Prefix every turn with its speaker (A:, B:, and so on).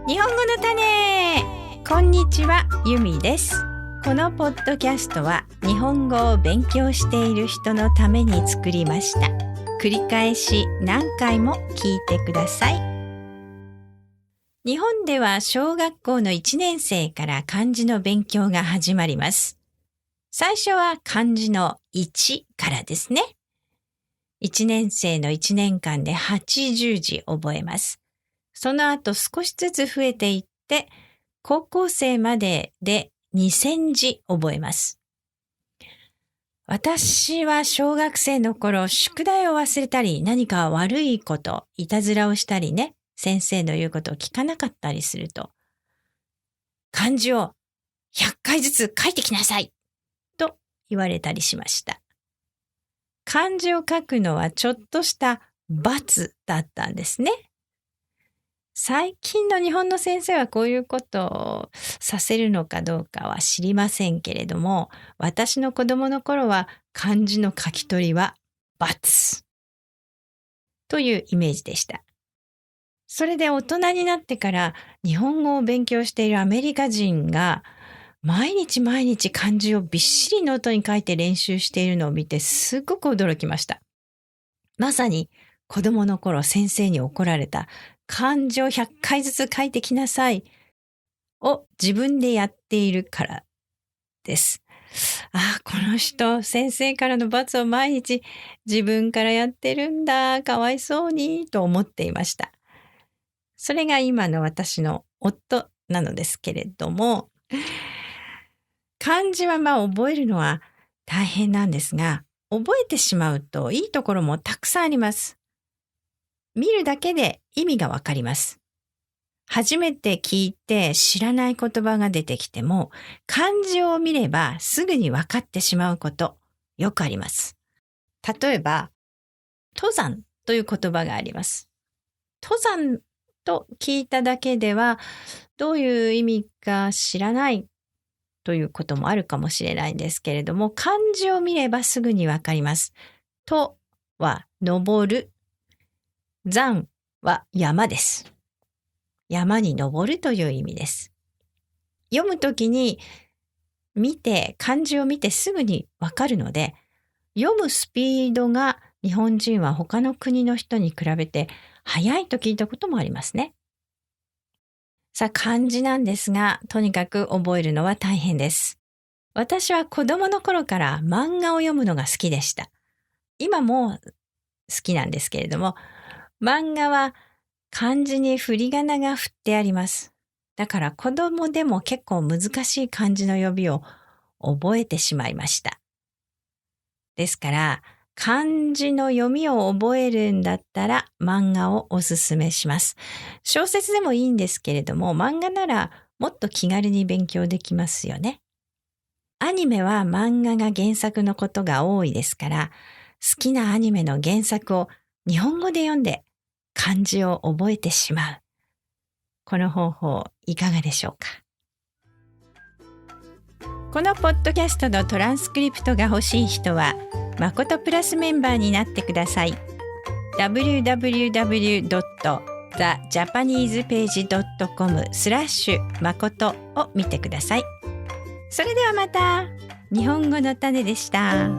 A: 日本語の種。こんにちは、ゆみです。このポッドキャストは日本語を勉強している人のために作りました。繰り返し何回も聞いてください。日本では小学校の1年生から漢字の勉強が始まります。最初は漢字の1からですね。1年生の1年間で80字覚えます。その後少しずつ増えていって、高校生までで2000字覚えます。私は小学生の頃、宿題を忘れたり、何か悪いこと、いたずらをしたりね、先生の言うことを聞かなかったりすると、漢字を100回ずつ書いてきなさいと言われたりしました。漢字を書くのはちょっとした罰だったんですね。最近の日本の先生はこういうことをさせるのかどうかは知りませんけれども、私の子供の頃は漢字の書き取りは×というイメージでした。それで大人になってから日本語を勉強しているアメリカ人が毎日漢字をびっしりノートに書いて練習しているのを見てすごく驚きました。まさに子供の頃先生に怒られた漢字を100回ずつ書いてきなさいを自分でやっているからです。この人先生からの罰を毎日自分からやってるんだ、かわいそうにと思っていました。それが今の私の夫なのですけれども、漢字は覚えるのは大変なんですが、覚えてしまうといいところもたくさんあります。見るだけで意味がわかります。初めて聞いて知らない言葉が出てきても、漢字を見ればすぐにわかってしまうことよくあります。例えば、登山という言葉があります。登山と聞いただけではどういう意味か知らないということもあるかもしれないんですけれども、漢字を見ればすぐにわかります。とは登る、山は山です。山に登るという意味です。読むときに漢字を見てすぐにわかるので、読むスピードが日本人は他の国の人に比べて速いと聞いたこともありますね。さあ、漢字なんですが、とにかく覚えるのは大変です。私は子供の頃から漫画を読むのが好きでした。今も好きなんですけれども、漫画は漢字に振り仮名が振ってあります。だから子供でも結構難しい漢字の呼びを覚えてしまいました。ですから漢字の読みを覚えるんだったら漫画をおすすめします。小説でもいいんですけれども、漫画ならもっと気軽に勉強できますよね。アニメは漫画が原作のことが多いですから、好きなアニメの原作を日本語で読んで漢字を覚えてしまう。この方法いかがでしょうか。このポッドキャストのトランスクリプトが欲しい人はまことプラスメンバーになってください。www.japanesepage.com/ まことを見てください。それではまた。日本語の種でした。